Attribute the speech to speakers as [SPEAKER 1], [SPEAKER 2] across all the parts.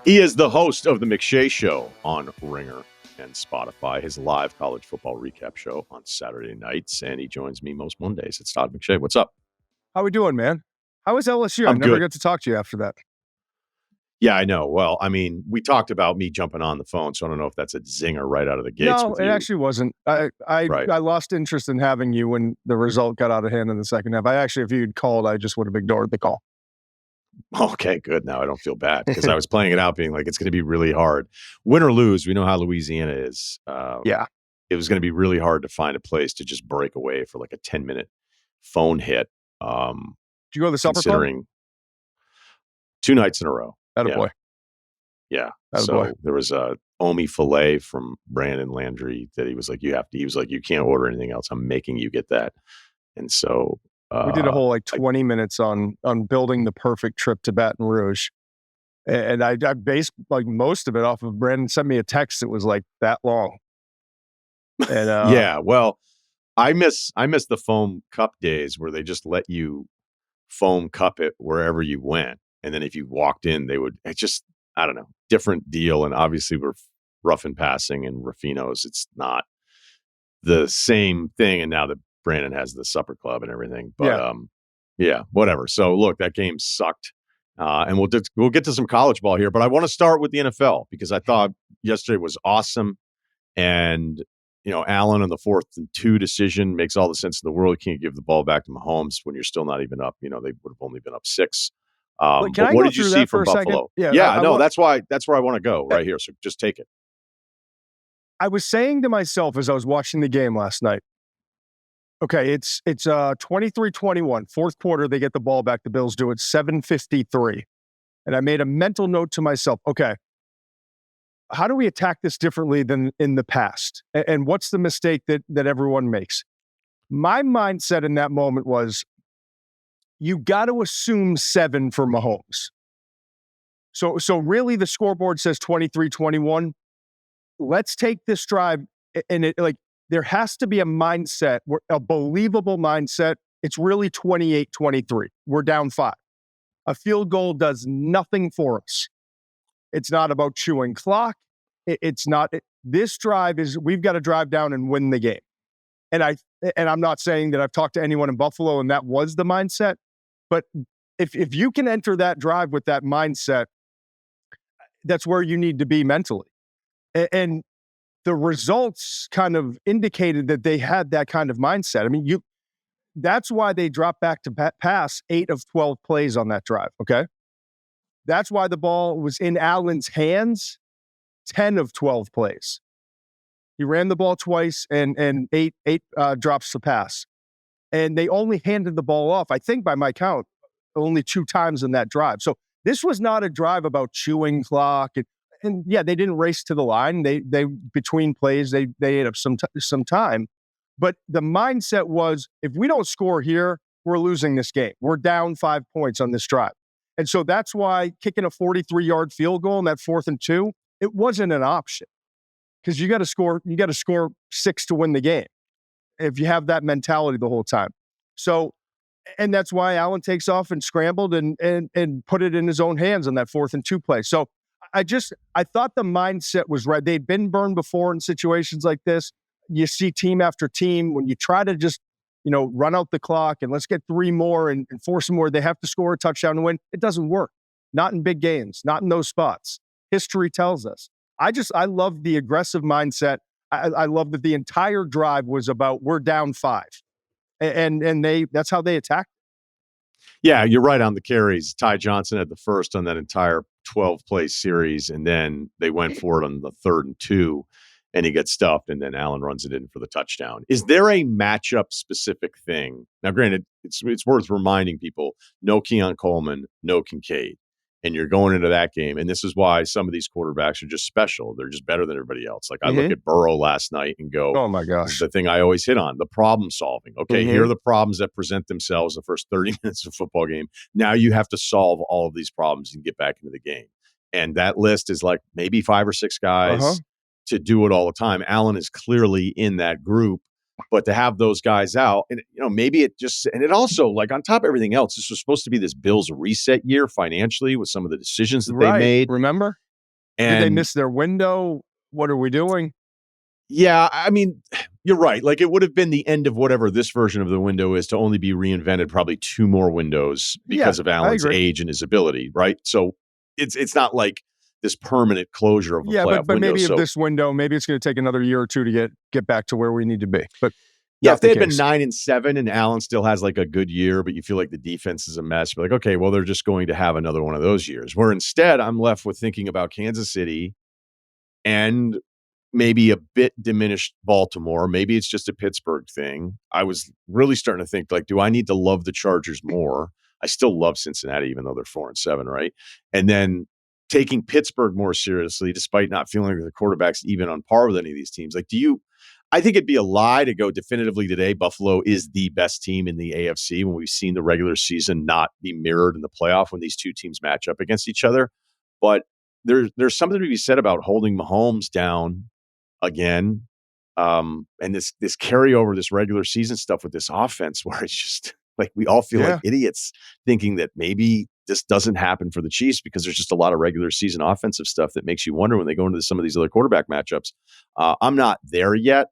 [SPEAKER 1] He is the host of the McShay Show on Ringer and Spotify, his live college football recap show on Saturday nights, and he joins me most Mondays. It's Todd McShay. What's up?
[SPEAKER 2] How we doing, man? How was LSU?
[SPEAKER 1] I'm
[SPEAKER 2] I never
[SPEAKER 1] good.
[SPEAKER 2] got to talk to you after that.
[SPEAKER 1] Yeah, I know. Well, I mean, we talked about me jumping on the phone, so I don't know if that's a zinger right out of the gates.
[SPEAKER 2] No, it actually wasn't. I lost interest in having you when the result got out of hand in the second half. If you'd called, I just would have ignored the call.
[SPEAKER 1] Okay, good. Now I don't feel bad because I was playing it out being like, it's going to be really hard. Win or lose, we know how Louisiana is.
[SPEAKER 2] Yeah.
[SPEAKER 1] It was going to be really hard to find a place to just break away for like a 10-minute phone hit.
[SPEAKER 2] Did you go to the supper club?
[SPEAKER 1] 2 nights in a row.
[SPEAKER 2] Attaboy.
[SPEAKER 1] Yeah.
[SPEAKER 2] Attaboy.
[SPEAKER 1] So there was a Omi filet from Brandon Landry that he was like, you can't order anything else. I'm making you get that. And so
[SPEAKER 2] we did a whole 20 minutes on building the perfect trip to Baton Rouge. And I based most of it off of Brandon sent me a text that was like that long. And
[SPEAKER 1] yeah, well, I miss the foam cup days where they just let you foam cup it wherever you went. And then if you walked in, I don't know, different deal. And obviously we're rough and passing and Raffinos. It's not the same thing. And now that Brandon has the supper club and everything, but yeah, whatever. So look, that game sucked. And we'll get to some college ball here, but I want to start with the NFL because I thought yesterday was awesome. And, Allen on the 4th and 2 decision makes all the sense in the world. You can't give the ball back to Mahomes when you're still not even up. They would have only been up 6. But what did you see from Buffalo? That's where I want to go right here. So just take it.
[SPEAKER 2] I was saying to myself as I was watching the game last night, okay, it's 23-21. Fourth quarter, they get the ball back. The Bills do it 7:53. And I made a mental note to myself, okay, how do we attack this differently than in the past? And what's the mistake that everyone makes? My mindset in that moment was, you got to assume 7 for Mahomes. So really the scoreboard says 23-21. Let's take this drive, and there has to be a mindset, a believable mindset. It's really 28-23. We're down 5. A field goal does nothing for us. It's not about chewing clock. It's not. This drive is, we've got to drive down and win the game. And I'm not saying that I've talked to anyone in Buffalo and that was the mindset, but if you can enter that drive with that mindset, that's where you need to be mentally. And the results kind of indicated that they had that kind of mindset. I mean, that's why they dropped back to pass 8 of 12 plays on that drive, okay? That's why the ball was in Allen's hands 10 of 12 plays. He ran the ball twice and eight drops to pass. And they only handed the ball off, I think by my count, only 2 times in that drive. So this was not a drive about chewing clock. And yeah, they didn't race to the line. They between plays, they ate up some time. But the mindset was, if we don't score here, we're losing this game. We're down 5 points on this drive. And so that's why kicking a 43-yard field goal in that 4th and 2, it wasn't an option. Because you got to score 6 to win the game if you have that mentality the whole time. So, and that's why Allen takes off and scrambled and put it in his own hands on that 4th and 2 play. So I thought the mindset was right. They'd been burned before in situations like this. You see team after team, when you try to just, run out the clock and let's get 3 more and force them where they have to score a touchdown to win. It doesn't work. Not in big games, not in those spots. History tells us. I love the aggressive mindset. I love that the entire drive was about, we're down 5. And that's how they attacked.
[SPEAKER 1] Yeah, you're right on the carries. Ty Johnson had the first on that entire 12-play series, and then they went for it on the 3rd and 2, and he gets stuffed, and then Allen runs it in for the touchdown. Is there a matchup-specific thing? Now, granted, it's worth reminding people, no Keon Coleman, no Kincaid, and you're going into that game, and this is why some of these quarterbacks are just special. They're just better than everybody else. Like, I look at Burrow last night and go,
[SPEAKER 2] oh my gosh,
[SPEAKER 1] this is the thing I always hit on, the problem solving. Okay, here are the problems that present themselves the first 30 minutes of a football game. Now you have to solve all of these problems and get back into the game. And that list is like maybe 5 or 6 guys to do it all the time. Allen is clearly in that group. But to have those guys out, and maybe it just, and it also, like, on top of everything else, this was supposed to be this Bills reset year financially with some of the decisions that they made.
[SPEAKER 2] Remember? Did they
[SPEAKER 1] And
[SPEAKER 2] miss their window? What are we doing?
[SPEAKER 1] yeah, I mean, you're right. Like, it would have been the end of whatever this version of the window is to only be reinvented probably 2 more windows
[SPEAKER 2] Yeah,
[SPEAKER 1] because of
[SPEAKER 2] I
[SPEAKER 1] Allen's
[SPEAKER 2] agree.
[SPEAKER 1] age and his ability, right? So it's not like this permanent closure of a
[SPEAKER 2] Yeah,
[SPEAKER 1] playoff
[SPEAKER 2] but
[SPEAKER 1] window.
[SPEAKER 2] maybe if
[SPEAKER 1] So
[SPEAKER 2] this window, maybe it's going to take another year or two to get back to where we need to be. But
[SPEAKER 1] yeah, if
[SPEAKER 2] not
[SPEAKER 1] they
[SPEAKER 2] the
[SPEAKER 1] had been
[SPEAKER 2] case.
[SPEAKER 1] 9-7 and Allen still has like a good year, but you feel like the defense is a mess, you're like, okay, well, they're just going to have another one of those years. Where instead, I'm left with thinking about Kansas City and maybe a bit diminished Baltimore. Maybe it's just a Pittsburgh thing. I was really starting to think, like, do I need to love the Chargers more? I still love Cincinnati, even though they're 4-7, right? And then taking Pittsburgh more seriously, despite not feeling like the quarterback's even on par with any of these teams. Like, I think it'd be a lie to go definitively today Buffalo is the best team in the AFC when we've seen the regular season not be mirrored in the playoff when these two teams match up against each other. But there's something to be said about holding Mahomes down again. And this carryover, this regular season stuff with this offense, where it's just like we all feel like
[SPEAKER 2] Yeah.
[SPEAKER 1] idiots thinking that maybe this doesn't happen for the Chiefs because there's just a lot of regular season offensive stuff that makes you wonder when they go into some of these other quarterback matchups. I'm not there yet,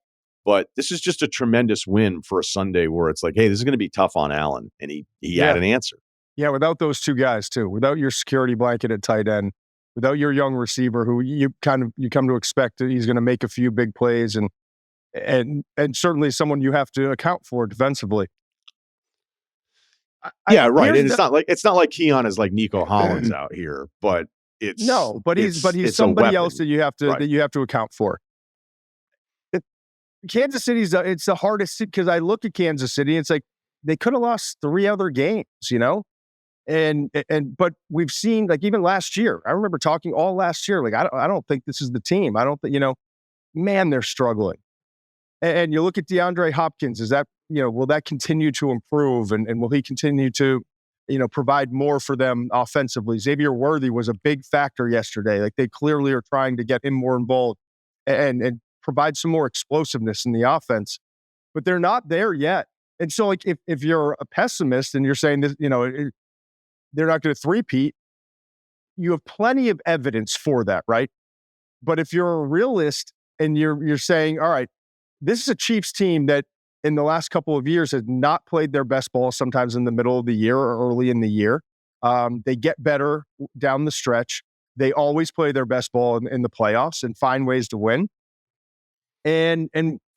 [SPEAKER 1] but this is just a tremendous win for a Sunday where it's like, hey, this is going to be tough on Allen, and he had
[SPEAKER 2] Yeah.
[SPEAKER 1] an answer.
[SPEAKER 2] Yeah, without those two guys too, without your security blanket at tight end, without your young receiver who you come to expect that he's going to make a few big plays and certainly someone you have to account for defensively.
[SPEAKER 1] Yeah, right.
[SPEAKER 2] Here's
[SPEAKER 1] And
[SPEAKER 2] the
[SPEAKER 1] it's not like Keon is like Nico Hollins out here, but it's
[SPEAKER 2] no, but he's
[SPEAKER 1] a
[SPEAKER 2] somebody else
[SPEAKER 1] weapon,
[SPEAKER 2] that
[SPEAKER 1] right?
[SPEAKER 2] you have to account for. It, Kansas City's it's the hardest because I look at Kansas City, it's like they could have lost 3 other games, but we've seen like even last year. I remember talking all last year. Like I don't think this is the team. I don't think man, they're struggling. And you look at DeAndre Hopkins. Is that will that continue to improve and will he continue to provide more for them offensively? Xavier Worthy was a big factor yesterday. Like they clearly are trying to get him more involved and provide some more explosiveness in the offense, but they're not there yet. And so like if you're a pessimist and you're saying this, they're not going to three-peat, you have plenty of evidence for that, right? But if you're a realist and you're saying, all right, this is a Chiefs team that in the last couple of years has not played their best ball, sometimes in the middle of the year or early in the year. They get better down the stretch. They always play their best ball in the playoffs and find ways to win. And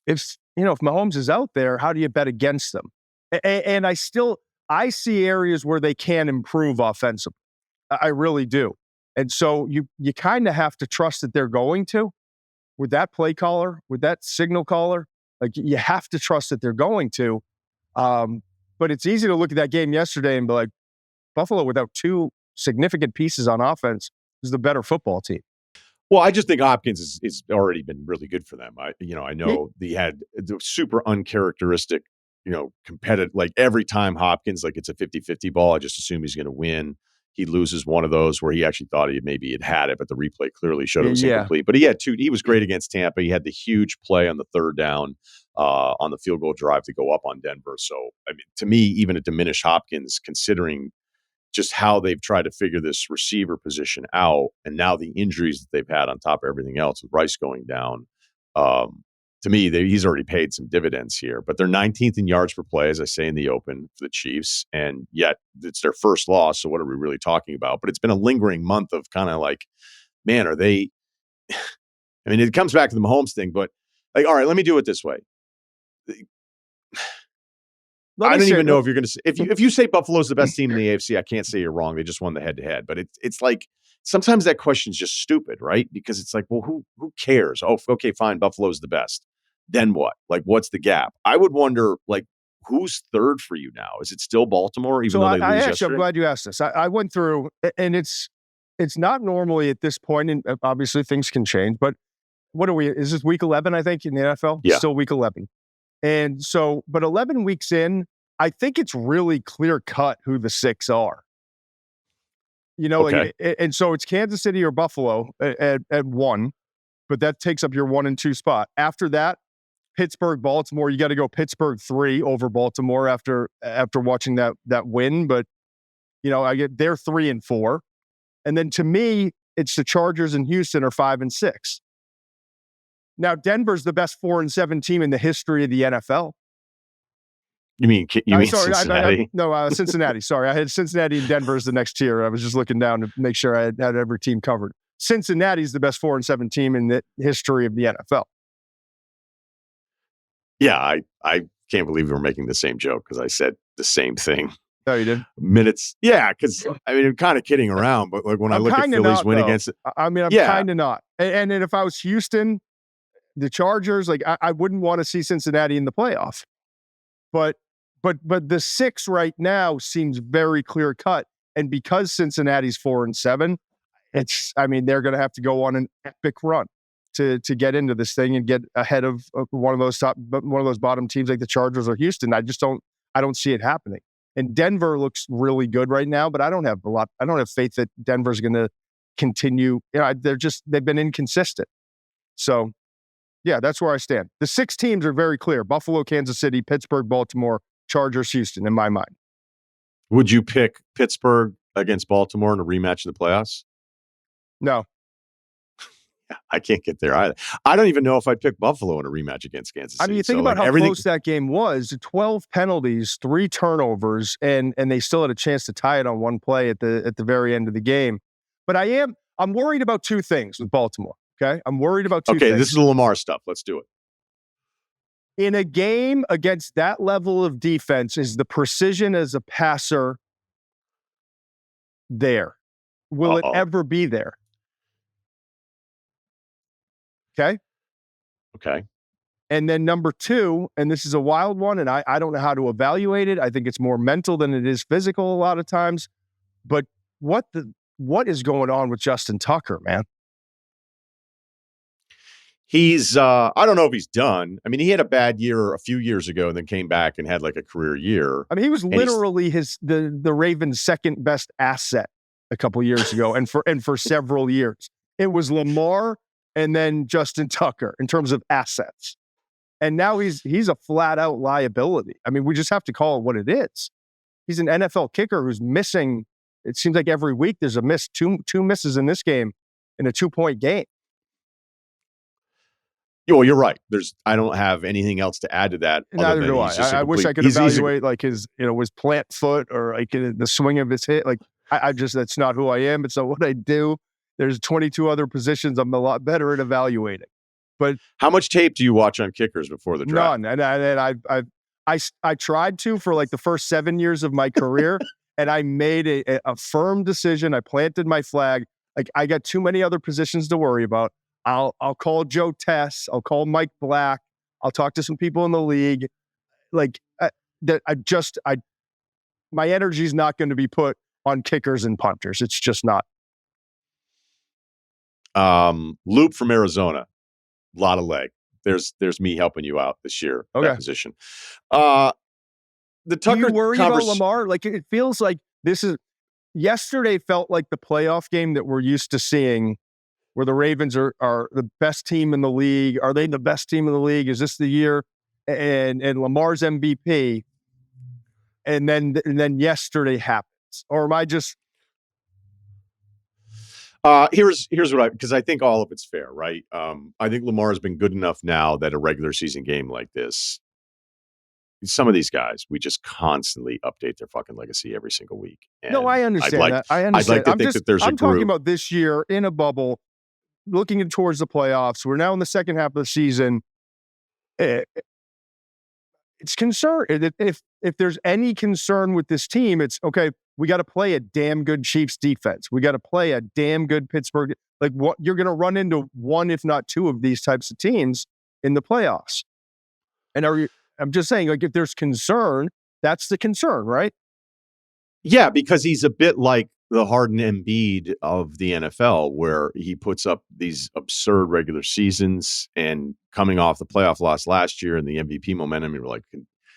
[SPEAKER 2] if Mahomes is out there, how do you bet against them? And I see areas where they can improve offensively. I really do. And so you kind of have to trust that they're going to with that play caller, with that signal caller. Like you have to trust that they're going to. But it's easy to look at that game yesterday and be like, Buffalo without 2 significant pieces on offense is the better football team.
[SPEAKER 1] Well, I just think Hopkins is already been really good for them. I
[SPEAKER 2] He,
[SPEAKER 1] know he had the super uncharacteristic, competitive, like every time Hopkins, like it's a 50-50 ball, I just assume he's going to win. He loses one of those where he actually thought maybe had had it, but the replay clearly showed it was
[SPEAKER 2] yeah,
[SPEAKER 1] incomplete. But he was great against Tampa. He had the huge play on the third down on the field goal drive to go up on Denver. So, I mean, to me, even a diminished Hopkins, considering just how they've tried to figure this receiver position out, and now the injuries that they've had on top of everything else with Rice going down. To me, he's already paid some dividends here. But they're 19th in yards per play, as I say in the open for the Chiefs, and yet it's their first loss. So what are we really talking about? But it's been a lingering month of kind of like, man, are they? I mean, it comes back to the Mahomes thing, but like, all right, let me do it this way. I don't even know if you're going to if you say Buffalo's the best team in the AFC. I can't say you're wrong. They just won the head to head, but it's like sometimes that question's just stupid, right? Because it's like, well, who cares? Oh, okay, fine, Buffalo's the best. Then what? Like, what's the gap? I would wonder, like, who's third for you now? Is it still Baltimore, even
[SPEAKER 2] So
[SPEAKER 1] though they lose
[SPEAKER 2] I'm
[SPEAKER 1] yesterday?
[SPEAKER 2] glad you asked this. I went through, and it's not normally at this point, and obviously things can change. But what are we? Is this week 11? I think in the NFL,
[SPEAKER 1] Yeah.
[SPEAKER 2] still week 11. And so, but 11 weeks in, I think it's really clear cut who the 6 are.
[SPEAKER 1] Okay.
[SPEAKER 2] And so it's Kansas City or Buffalo at 1, but that takes up your 1 and 2 spot. After that, Pittsburgh, Baltimore. You got to go Pittsburgh 3 over Baltimore after watching that win. But I get they're 3 and 4, and then to me, it's the Chargers and Houston are 5-6. Now, Denver's the best 4-7 team in the history of the NFL.
[SPEAKER 1] You mean
[SPEAKER 2] Sorry,
[SPEAKER 1] Cincinnati?
[SPEAKER 2] Cincinnati. Sorry, I had Cincinnati and Denver as the next tier. I was just looking down to make sure I had every team covered. Cincinnati's the best 4-7 team in the history of the NFL.
[SPEAKER 1] Yeah, I can't believe we're making the same joke because I said the same thing.
[SPEAKER 2] No, you did?
[SPEAKER 1] Minutes. Yeah, because I mean, I'm kind of kidding around, but like when I look at Phillies win against it.
[SPEAKER 2] I mean, I'm kind of not. And then if I was Houston, the Chargers, like I wouldn't want to see Cincinnati in the playoff. But the 6 right now seems very clear cut. And because Cincinnati's 4-7, they're going to have to go on an epic run to get into this thing and get ahead of one of those bottom teams like the Chargers or Houston. I don't see it happening. And Denver looks really good right now, but I don't have faith that Denver's going to continue. They've been inconsistent. So yeah, that's where I stand. The 6 teams are very clear: Buffalo, Kansas City, Pittsburgh, Baltimore, Chargers, Houston, in my mind.
[SPEAKER 1] Would you pick Pittsburgh against Baltimore in a rematch in the playoffs?
[SPEAKER 2] No.
[SPEAKER 1] I can't get there either. I don't even know if I'd pick Buffalo in a rematch against Kansas City.
[SPEAKER 2] I mean, you think about how close that game was: 12 penalties, 3 turnovers, and they still had a chance to tie it on one play at the very end of the game. But I'm worried about 2 things with Baltimore. Okay, I'm worried about 2 things.
[SPEAKER 1] Okay, this is the Lamar stuff. Let's do it.
[SPEAKER 2] In a game against that level of defense, is the precision as a passer there? Will it ever be there? Okay. And then number 2, and this is a wild one, and I don't know how to evaluate it. I think it's more mental than it is physical a lot of times. But what is going on with Justin Tucker, man?
[SPEAKER 1] He's I don't know if he's done. I mean, he had a bad year a few years ago and then came back and had like a career year.
[SPEAKER 2] I mean, he was literally the Ravens' second best asset a couple years ago and for several years. It was Lamar and then Justin Tucker in terms of assets. And now he's a flat out liability. I mean, we just have to call it what it is. He's an NFL kicker who's missing. It seems like every week there's a miss, two misses in this game in a 2-point game.
[SPEAKER 1] Well, you're right. I don't have anything else to add to that.
[SPEAKER 2] Neither do I. I wish I could evaluate like his plant foot or like the swing of his hit. Like that's not who I am. It's not what I do. There's 22 other positions I'm a lot better at evaluating. But
[SPEAKER 1] how much tape do you watch on kickers before the draft?
[SPEAKER 2] None. And I tried to for like the first 7 years of my career, and I made a firm decision. I planted my flag. Like I got too many other positions to worry about. I'll call Joe Tess. I'll call Mike Black. I'll talk to some people in the league. Like my energy is not going to be put on kickers and punters. It's just not.
[SPEAKER 1] Loop from Arizona, a lot of leg. There's me helping you out this year. Okay. That position. The Tucker.
[SPEAKER 2] Do you worry about Lamar? Like it feels like yesterday felt like the playoff game that we're used to seeing, where the Ravens are the best team in the league. Are they the best team in the league? Is this the year? And Lamar's MVP. And then yesterday happens. Or am I just?
[SPEAKER 1] Here's what because I think all of it's fair, right? I think Lamar has been good enough now that a regular season game like this, some of these guys, we just constantly update their fucking legacy every single week. And
[SPEAKER 2] no, I understand that. I understand.
[SPEAKER 1] I'd like to think that there's a group.
[SPEAKER 2] I'm talking about this year in a bubble, looking towards the playoffs. We're now in the second half of the season. It's concern. If there's any concern with this team, it's okay. We got to play a damn good Chiefs defense. We got to play a damn good Pittsburgh. Like what you're going to run into one, if not 2 of these types of teams in the playoffs. And I'm just saying, like, if there's concern, that's the concern, right?
[SPEAKER 1] Yeah, because he's a bit like the Harden Embiid of the NFL, where he puts up these absurd regular seasons and coming off the playoff loss last year and the MVP momentum, you're like,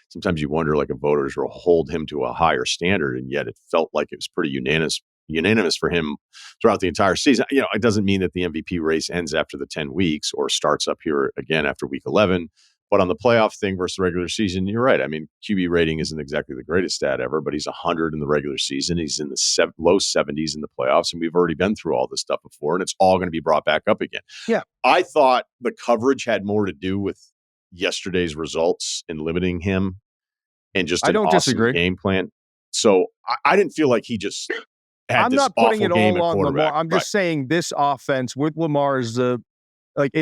[SPEAKER 1] sometimes you wonder, like, if voters will hold him to a higher standard, and yet it felt like it was pretty unanimous for him throughout the entire season. You know, it doesn't mean that the MVP race ends after the 10 weeks or starts up here again after week 11, But on the playoff thing versus regular season, you're right. I mean, QB rating isn't exactly the greatest stat ever, but he's 100 in the regular season. He's in the low 70s in the playoffs, and we've already been through all this stuff before, and it's all going to be brought back up again.
[SPEAKER 2] Yeah.
[SPEAKER 1] I thought the coverage had more to do with yesterday's results in limiting him and just
[SPEAKER 2] I
[SPEAKER 1] an
[SPEAKER 2] don't
[SPEAKER 1] awesome
[SPEAKER 2] disagree.
[SPEAKER 1] game plan. So I didn't feel like he just had
[SPEAKER 2] I'm
[SPEAKER 1] this
[SPEAKER 2] not putting
[SPEAKER 1] awful
[SPEAKER 2] it
[SPEAKER 1] game
[SPEAKER 2] all
[SPEAKER 1] at
[SPEAKER 2] on
[SPEAKER 1] quarterback.
[SPEAKER 2] Lamar. I'm just saying this offense with Lamar is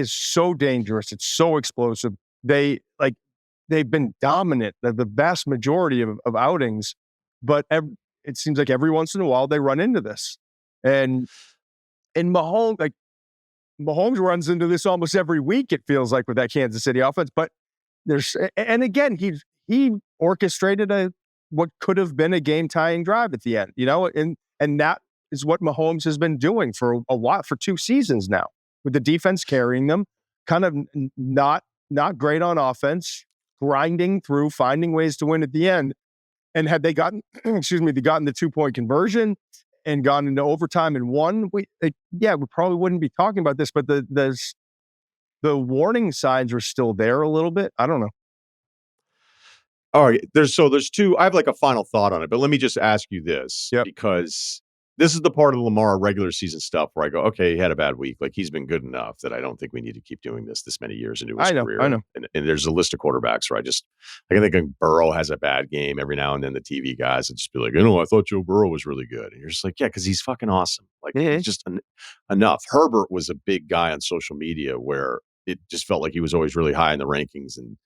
[SPEAKER 2] so dangerous. It's so explosive. They've been dominant the vast majority of outings, but it seems like every once in a while they run into this. And Mahomes runs into this almost every week, it feels like, with that Kansas City offense. But again, he orchestrated what could have been a game-tying drive at the end, and that is what Mahomes has been doing for a while, for 2 seasons now, with the defense carrying them, kind of not great on offense, grinding through, finding ways to win at the end. And had they gotten, the 2-point conversion and gone into overtime and won, we probably wouldn't be talking about this, but the warning signs are still there a little bit. I don't know.
[SPEAKER 1] All right. There's 2. I have like a final thought on it, but let me just ask you this, because this is the part of the Lamar regular season stuff where I go, okay, he had a bad week. Like, he's been good enough that I don't think we need to keep doing this many years into his career.
[SPEAKER 2] I know.
[SPEAKER 1] And there's a list of quarterbacks where I can think Burrow has a bad game every now and then. The TV guys would just be like, I thought Joe Burrow was really good. And you're just like, yeah, because he's fucking awesome. Like, he's just enough. Herbert was a big guy on social media where it just felt like he was always really high in the rankings, and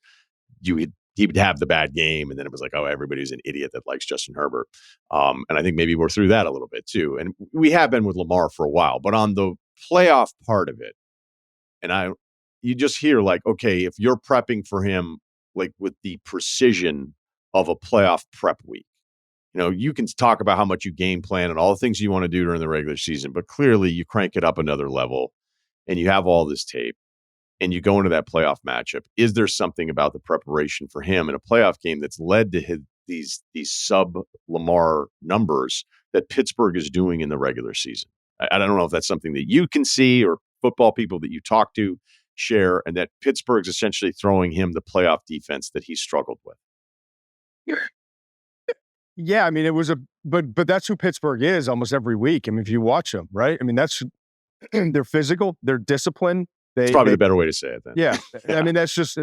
[SPEAKER 1] he would have the bad game, and then it was like, oh, everybody's an idiot that likes Justin Herbert. And I think maybe we're through that a little bit too. And we have been with Lamar for a while, but on the playoff part of it, and you just hear like, okay, if you're prepping for him, like with the precision of a playoff prep week, you can talk about how much you game plan and all the things you want to do during the regular season, but clearly you crank it up another level and you have all this tape, and you go into that playoff matchup. Is there something about the preparation for him in a playoff game that's led to these sub-Lamar numbers that Pittsburgh is doing in the regular season? I don't know if that's something that you can see or football people that you talk to share, and that Pittsburgh's essentially throwing him the playoff defense that he struggled with.
[SPEAKER 2] Yeah, I mean, it was but that's who Pittsburgh is almost every week. I mean, if you watch them, right? I mean, they're physical, they're disciplined.
[SPEAKER 1] It's probably the better way to say it then.
[SPEAKER 2] Yeah. I mean, that's just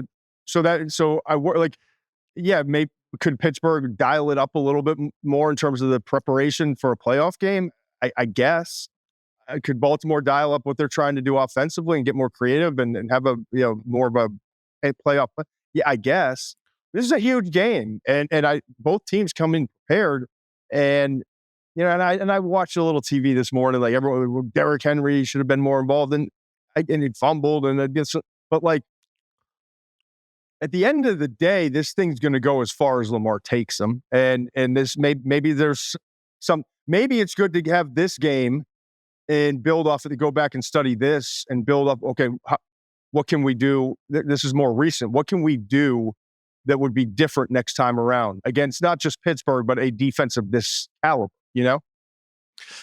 [SPEAKER 2] maybe could Pittsburgh dial it up a little bit more in terms of the preparation for a playoff game? I guess. Could Baltimore dial up what they're trying to do offensively and get more creative and have more of a playoff? Yeah, I guess. This is a huge game, and both teams come in prepared, and I watched a little TV this morning. Like, everyone, Derrick Henry should have been more involved, and he fumbled, but like, at the end of the day, this thing's going to go as far as Lamar takes them, and this maybe there's maybe it's good to have this game and build off it, to go back and study this and build up. Okay, what can we do? This is more recent. What can we do that would be different next time around against not just Pittsburgh, but a defense of this caliber?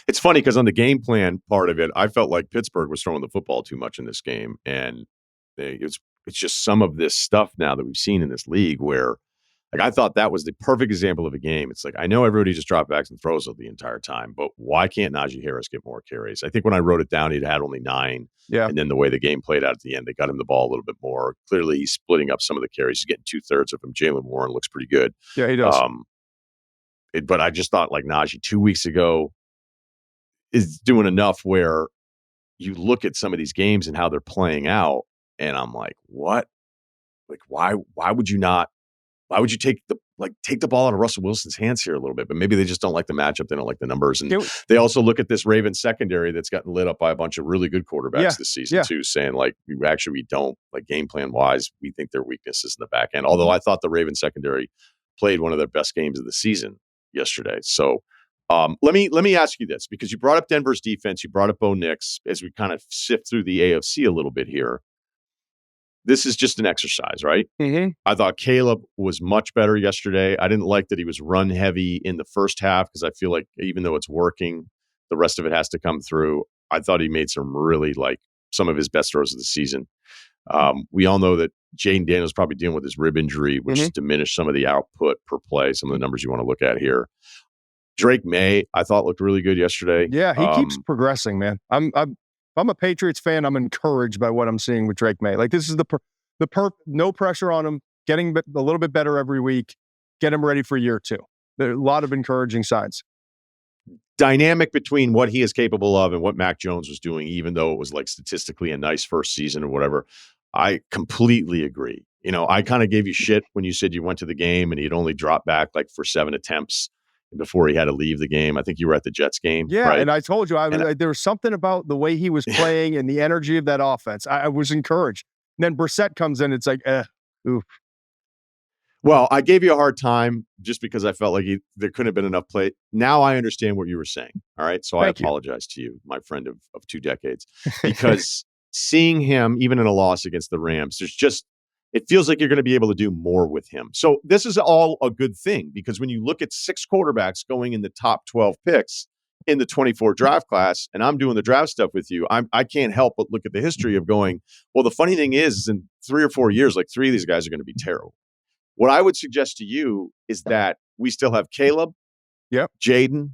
[SPEAKER 1] It's funny because on the game plan part of it, I felt like Pittsburgh was throwing the football too much in this game. And it's just some of this stuff now that we've seen in this league where, like, I thought that was the perfect example of a game. It's like, I know everybody just drops backs and throws it the entire time, but why can't Najee Harris get more carries? I think when I wrote it down, he'd had only 9.
[SPEAKER 2] Yeah.
[SPEAKER 1] And then the way the game played out at the end, they got him the ball a little bit more. Clearly, he's splitting up some of the carries. He's getting 2/3 of them. Jaylen Warren looks pretty good.
[SPEAKER 2] Yeah, he does.
[SPEAKER 1] But I just thought, like, Najee 2 weeks ago is doing enough where you look at some of these games and how they're playing out, and I'm like, what? Like, why would you not? Why would you take the ball out of Russell Wilson's hands here a little bit? But maybe they just don't like the matchup. They don't like the numbers. And they also look at this Ravens secondary that's gotten lit up by a bunch of really good quarterbacks this season too, saying, like, we don't, like, game plan wise, we think their weakness is in the back end. Although I thought the Ravens secondary played one of their best games of the season yesterday. So let me ask you this, because you brought up Denver's defense, you brought up Bo Nix, as we kind of sift through the AFC a little bit here. This is just an exercise, right?
[SPEAKER 2] Mm-hmm.
[SPEAKER 1] I thought Caleb was much better yesterday. I didn't like that he was run heavy in the first half, because I feel like even though it's working, the rest of it has to come through. I thought he made some of his best throws of the season. We all know that Jaden Daniels probably dealing with his rib injury, which has diminished some of the output per play, some of the numbers you want to look at here. Drake May, I thought looked really good yesterday.
[SPEAKER 2] Yeah, he keeps progressing, man. I'm a Patriots fan. I'm encouraged by what I'm seeing with Drake May. Like, this is no pressure on him, getting a little bit better every week, get him ready for year 2. There are a lot of encouraging signs.
[SPEAKER 1] Dynamic between what he is capable of and what Mac Jones was doing, even though it was like statistically a nice first season or whatever. I completely agree. I kind of gave you shit when you said you went to the game and he'd only dropped back like for 7 attempts before he had to leave the game. I think you were at the Jets game.
[SPEAKER 2] Yeah,
[SPEAKER 1] right?
[SPEAKER 2] And I told you, there was something about the way he was playing and the energy of that offense. I was encouraged. And then Brissett comes in, it's like, oof.
[SPEAKER 1] Well, I gave you a hard time just because I felt like there couldn't have been enough play. Now I understand what you were saying. All right. So I apologize to you, my friend of 2 decades, because seeing him, even in a loss against the Rams, it feels like you're going to be able to do more with him. So this is all a good thing, because when you look at 6 quarterbacks going in the top 12 picks in the 24 draft class, and I'm doing the draft stuff with you, I can't help but look at the history of going, well, the funny thing is in 3 or 4 years, like 3 of these guys are going to be terrible. What I would suggest to you is that we still have Caleb, Jaden,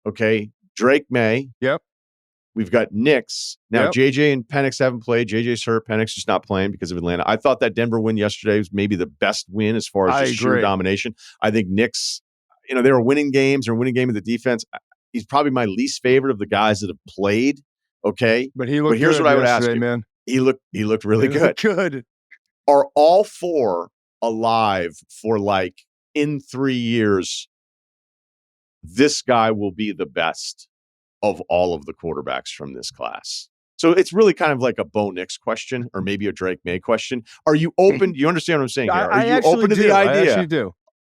[SPEAKER 1] okay, Drake May, we've got Nix. Now, JJ and Penix haven't played. JJ's hurt. Penix just not playing because of Atlanta. I thought that Denver win yesterday was maybe the best win as far as just sheer domination. I think Nix, they were winning games or winning game of the defense. He's probably my least favorite of the guys that have played, okay?
[SPEAKER 2] But he looked
[SPEAKER 1] here's
[SPEAKER 2] good
[SPEAKER 1] what I would ask you.
[SPEAKER 2] Man.
[SPEAKER 1] He looked really good.
[SPEAKER 2] Good.
[SPEAKER 1] Are all 4 alive for like in 3 years, this guy will be the best of all of the quarterbacks from this class? So it's really kind of like a Bo Nix question or maybe a Drake May question. Are you open? Do you understand what I'm saying here? Are you open to the idea?
[SPEAKER 2] I actually do.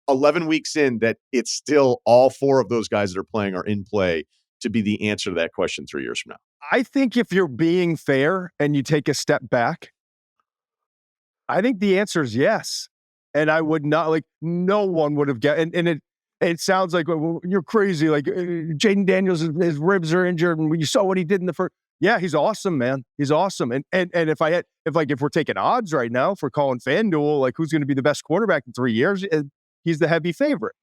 [SPEAKER 1] 11 weeks in that it's still all 4 of those guys that are playing are in play to be the answer to that question 3 years from now?
[SPEAKER 2] I think if you're being fair and you take a step back, I think the answer is yes. And I would not, no one would have and it sounds like, well, you're crazy. Like, Jaden Daniels, his ribs are injured, and when you saw what he did in the first, yeah, he's awesome, man. He's awesome. And if we're taking odds right now, if we're calling FanDuel, like, who's going to be the best quarterback in 3 years, he's the heavy favorite.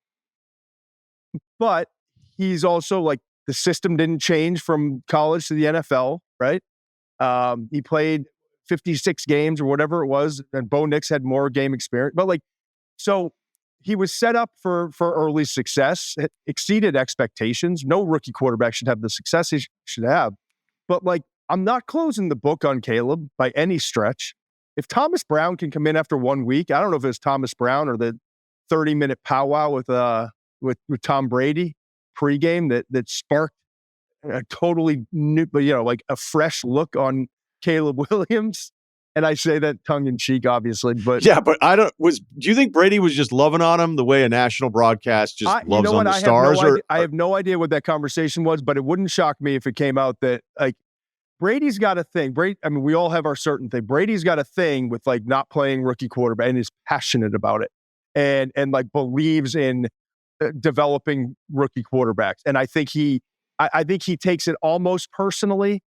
[SPEAKER 2] But he's also, like, the system didn't change from college to the NFL, right? He played 56 games or whatever it was, and Bo Nix had more game experience. But so he was set up for early success. It exceeded expectations. No rookie quarterback should have the success he should have. But I'm not closing the book on Caleb by any stretch. If Thomas Brown can come in after 1 week, I don't know if it's Thomas Brown or the 30-minute powwow with Tom Brady pregame that sparked a totally new, a fresh look on Caleb Williams. And I say that tongue in cheek, obviously, but
[SPEAKER 1] yeah, but do you think Brady was just loving on him the way a national broadcast just loves on the stars?
[SPEAKER 2] I have no idea what that conversation was, but it wouldn't shock me if it came out that Brady's got a thing. We all have our certain thing. Brady's got a thing with not playing rookie quarterback and is passionate about it and believes in developing rookie quarterbacks. And I think he takes it almost personally.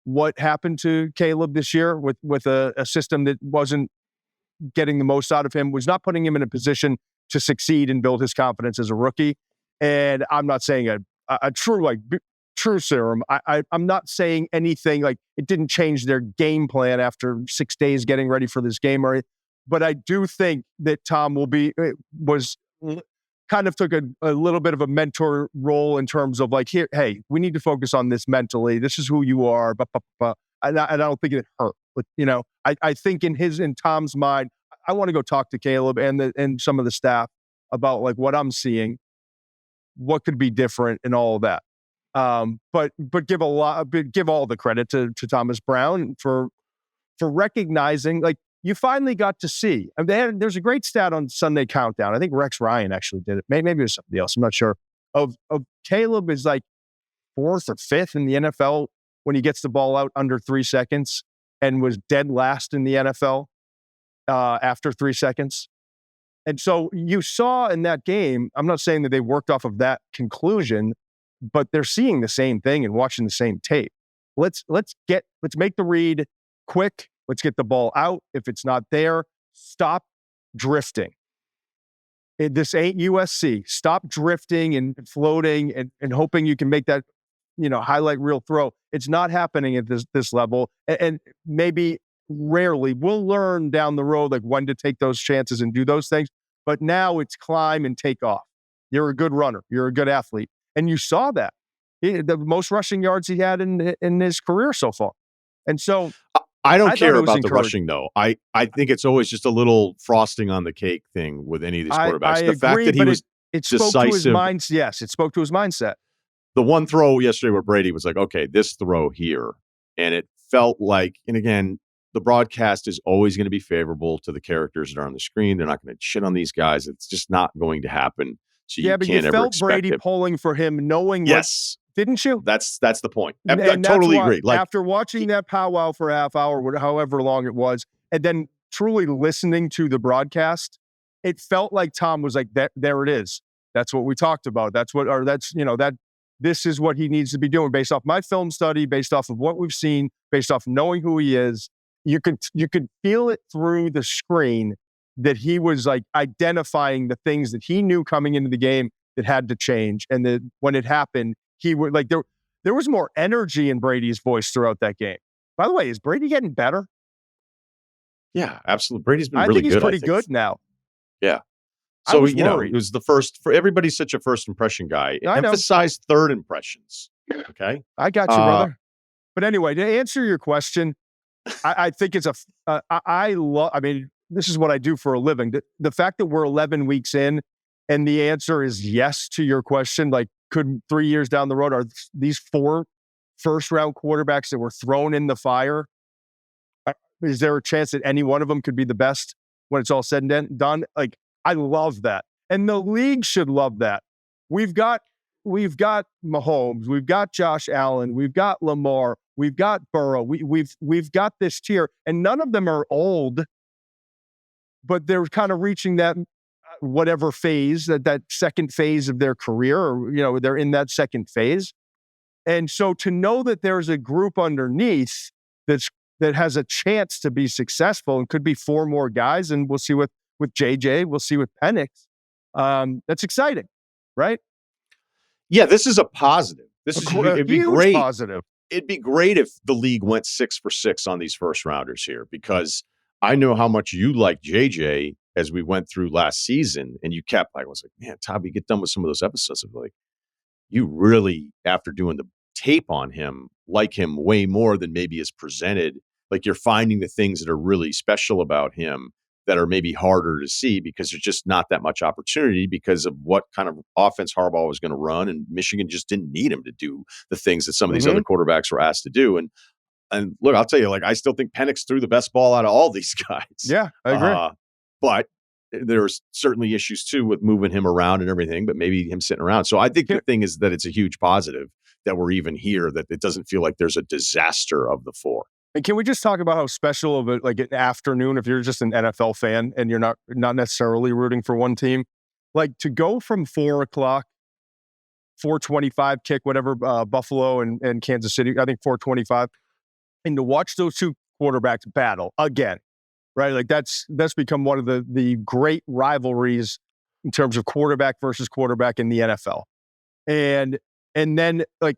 [SPEAKER 2] What happened to Caleb this year with a system that wasn't getting the most out of him, was not putting him in a position to succeed and build his confidence as a rookie. And I'm not saying a true serum. I'm not saying anything it didn't change their game plan after 6 days getting ready for this game, but I do think that Tom kind of took a little bit of a mentor role in terms of here, hey, we need to focus on this mentally. This is who you are. And I don't think it hurt. But, I think in Tom's mind, I want to go talk to Caleb and some of the staff about what I'm seeing, what could be different and all of that. But give all the credit to Thomas Brown for recognizing, you finally got to see. There's a great stat on Sunday Countdown. I think Rex Ryan actually did it. Maybe it was somebody else. I'm not sure. Of Caleb is 4th or 5th in the NFL when he gets the ball out under 3 seconds, and was dead last in the NFL after 3 seconds. And so you saw in that game, I'm not saying that they worked off of that conclusion, but they're seeing the same thing and watching the same tape. Let's make the read quick. Let's get the ball out. If it's not there, stop drifting. This ain't USC. Stop drifting and floating and hoping you can make that, highlight reel throw. It's not happening at this level. And maybe rarely we'll learn down the road, like when to take those chances and do those things. But now it's climb and take off. You're a good runner. You're a good athlete. And you saw that. The most rushing yards he had in his career so far. And so
[SPEAKER 1] I don't care about the rushing, though. I think it's always just a little frosting on the cake thing with any of these quarterbacks.
[SPEAKER 2] I
[SPEAKER 1] the
[SPEAKER 2] agree,
[SPEAKER 1] fact that he was
[SPEAKER 2] it
[SPEAKER 1] decisive.
[SPEAKER 2] spoke to his mind. Yes, it spoke to his mindset.
[SPEAKER 1] The one throw yesterday where Brady was like, okay, this throw here. And it felt like, and again, the broadcast is always going to be favorable to the characters that are on the screen. They're not going to shit on these guys. It's just not going to happen. So you
[SPEAKER 2] but
[SPEAKER 1] can't
[SPEAKER 2] you
[SPEAKER 1] ever
[SPEAKER 2] felt
[SPEAKER 1] expect
[SPEAKER 2] Brady
[SPEAKER 1] it.
[SPEAKER 2] pulling for him, knowing
[SPEAKER 1] yes.
[SPEAKER 2] Didn't you?
[SPEAKER 1] That's the point.
[SPEAKER 2] And
[SPEAKER 1] I totally agree. Like,
[SPEAKER 2] after watching that powwow for a half hour, however long it was, and then truly listening to the broadcast, it felt like Tom was like, there it is. That's what we talked about. This is what he needs to be doing based off my film study, based off of what we've seen, based off knowing who he is. You could feel it through the screen that he was like identifying the things that he knew coming into the game that had to change. And that when it happened, he would like there was more energy in Brady's voice throughout that game. By the way, is Brady getting better?
[SPEAKER 1] Yeah, absolutely. Brady's been
[SPEAKER 2] I
[SPEAKER 1] really
[SPEAKER 2] think he's
[SPEAKER 1] good.
[SPEAKER 2] pretty good now.
[SPEAKER 1] Yeah.
[SPEAKER 2] I
[SPEAKER 1] So,
[SPEAKER 2] was
[SPEAKER 1] it was the first for everybody's such a first impression guy. Emphasize third impressions. Okay.
[SPEAKER 2] I got you, brother. But anyway, to answer your question, I think it's I mean, this is what I do for a living. The fact that we're 11 weeks in and the answer is yes to your question, like, could 3 years down the road, are these 4 first-round quarterbacks that were thrown in the fire, is there a chance that any one of them could be the best when it's all said and done? Like, I love that. And the league should love that. We've got Mahomes, we've got Josh Allen, we've got Lamar, we've got Burrow, we've got this tier, and none of them are old, but they're kind of reaching that whatever phase, that second phase of their career, or they're in that second phase. And so to know that there's a group underneath that has a chance to be successful, and could be 4 more guys, and we'll see with JJ, we'll see with Penix. That's exciting, right?
[SPEAKER 1] Yeah, this is a positive. It'd be great.
[SPEAKER 2] Positive.
[SPEAKER 1] It'd be great if the league went 6 for 6 on these first rounders here, because I know how much you like JJ as we went through last season, and you kept, I was like, man, Todd, get done with some of those episodes of like, you really, after doing the tape on him, like him way more than maybe is presented. Like, you're finding the things that are really special about him that are maybe harder to see because there's just not that much opportunity because of what kind of offense Harbaugh was going to run, and Michigan just didn't need him to do the things that some of these other quarterbacks were asked to do. And look, I'll tell you, like, I still think Penix threw the best ball out of all these guys.
[SPEAKER 2] Yeah, I agree.
[SPEAKER 1] But there's certainly issues too with moving him around and everything, but maybe him sitting around. So I think the thing is that it's a huge positive that we're even here, that it doesn't feel like there's a disaster of the 4.
[SPEAKER 2] And can we just talk about how special of like an afternoon, if you're just an NFL fan and you're not necessarily rooting for one team, like to go from 4:00, 4:25 kick, whatever, Buffalo and Kansas City, I think 4:25, and to watch those 2 quarterbacks battle again, right? Like that's become one of the great rivalries in terms of quarterback versus quarterback in the NFL. And then, like,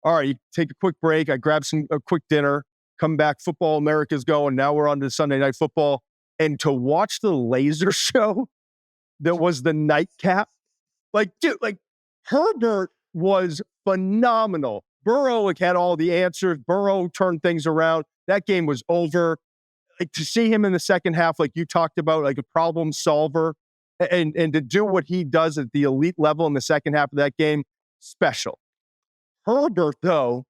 [SPEAKER 2] all right, you take a quick break. I grab a quick dinner, come back. Football America's going. Now we're on to Sunday Night Football. And to watch the laser show that was the nightcap, like, dude, like Herbert was phenomenal. Burrow had all the answers. Burrow turned things around. That game was over. Like, to see him in the second half, like you talked about, like a problem solver, and to do what he does at the elite level in the second half of that game, special. Herbert, though,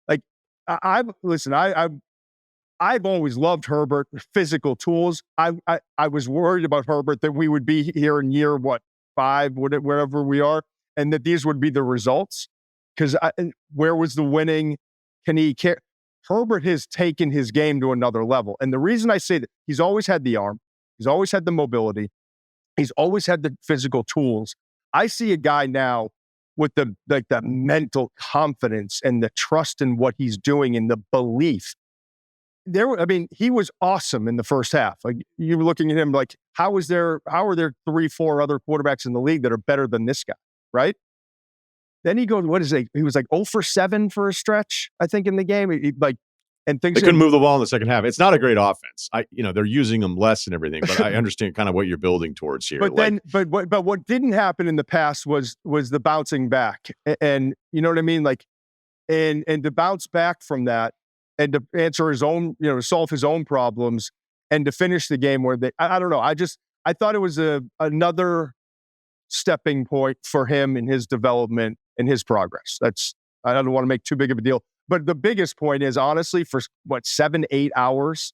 [SPEAKER 2] like I've always loved Herbert, physical tools. I was worried about Herbert that we would be here in year 5, wherever we are, and that these would be the results. Because where was the winning? Can he care? Herbert has taken his game to another level. And the reason I say that, he's always had the arm, he's always had the mobility, he's always had the physical tools. I see a guy now with the mental confidence and the trust in what he's doing and the belief he was awesome in the first half. Like, you were looking at him like, how are there 3-4 other quarterbacks in the league that are better than this guy, right? Then he goes, he was like 0 for 7 for a stretch, I think, in the game. And things
[SPEAKER 1] they couldn't move the ball in the second half. It's not a great offense. They're using them less and everything, but I understand kind of what you're building towards here.
[SPEAKER 2] But what didn't happen in the past was the bouncing back, and you know what I mean, like, and to bounce back from that, and to answer his own, solve his own problems, and to finish the game where I don't know. I thought it was another stepping point for him in his development and his progress. I don't want to make too big of a deal. But the biggest point is, honestly, for 7-8 hours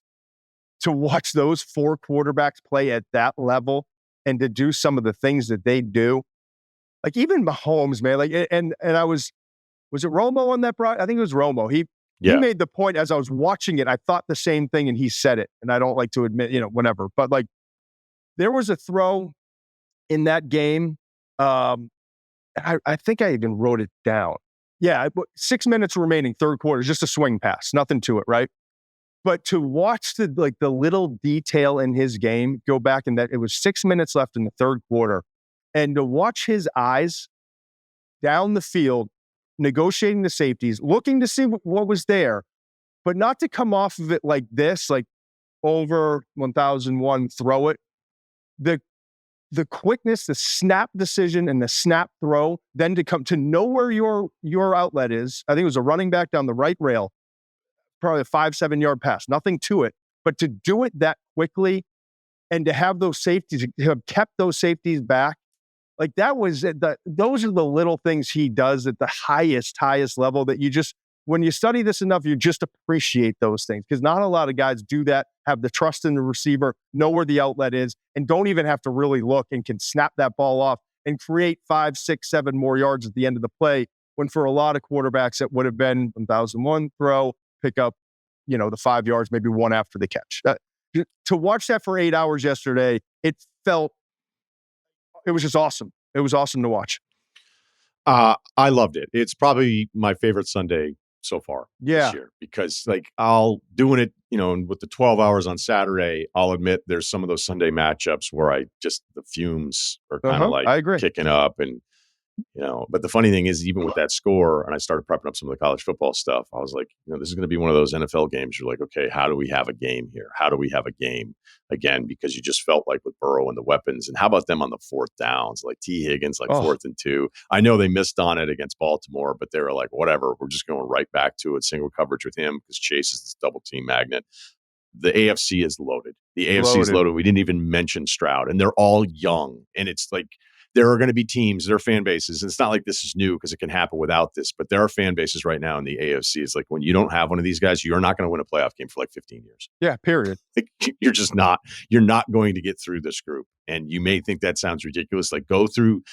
[SPEAKER 2] to watch those 4 quarterbacks play at that level and to do some of the things that they do, like even Mahomes, man, like, and was it Romo on that I think it was Romo. He made the point as I was watching it. I thought the same thing, and he said it. And I don't like to admit, whatever. But like, there was a throw in that game. I think I even wrote it down. Yeah, 6 minutes remaining, third quarter, just a swing pass, nothing to it, right? But to watch the little detail in his game go back, and that it was 6 minutes left in the third quarter, and to watch his eyes down the field, negotiating the safeties, looking to see what was there, but not to come off of it like this, like over 1001, throw it. The quickness, the snap decision, and the snap throw, then to come to know where your outlet is. I think it was a running back down the right rail, probably a 5-7 yard pass, nothing to it, but to do it that quickly and to have those safeties, to have kept those safeties back, like that was those are the little things he does at the highest level that you just, when you study this enough, you just appreciate those things, because not a lot of guys do that, have the trust in the receiver, know where the outlet is, and don't even have to really look, and can snap that ball off and create 5, 6, 7 more yards at the end of the play, when for a lot of quarterbacks it would have been 1001, throw, pick up, the 5 yards, maybe one after the catch. To watch that for 8 hours yesterday, it was just awesome. It was awesome to watch.
[SPEAKER 1] I loved it. It's probably my favorite Sunday so far this year, because doing it, with the 12 hours on Saturday, I'll admit there's some of those Sunday matchups where the fumes are kind of kicking up, and but the funny thing is, even with that score, and I started prepping up some of the college football stuff, I was like, this is going to be one of those NFL games. You're like, okay, how do we have a game here? How do we have a game again? Because you just felt like with Burrow and the weapons, and how about them on the 4th downs, like T. Higgins, 4th and 2. I know they missed on it against Baltimore, but they were like, whatever, we're just going right back to it, single coverage with him, because Chase is this double team magnet. The AFC is loaded. The AFC is loaded. We didn't even mention Stroud, and they're all young, and it's like, there are going to be teams, there are fan bases, and it's not like this is new because it can happen without this, but there are fan bases right now in the AFC. It's like, when you don't have one of these guys, you're not going to win a playoff game for 15 years.
[SPEAKER 2] Yeah, period.
[SPEAKER 1] You're just not. You're not going to get through this group. And you may think that sounds ridiculous. Like, go through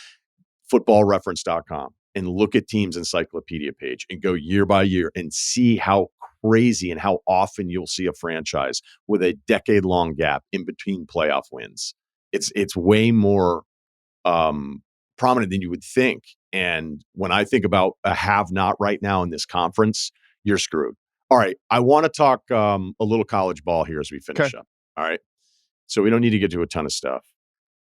[SPEAKER 1] footballreference.com and look at teams' encyclopedia page and go year by year and see how crazy and how often you'll see a franchise with a decade-long gap in between playoff wins. It's way more prominent than you would think. And when I think about a have-not right now in this conference, you're screwed. All right, I want to talk a little college ball here as we finish up. All right, so we don't need to get to a ton of stuff,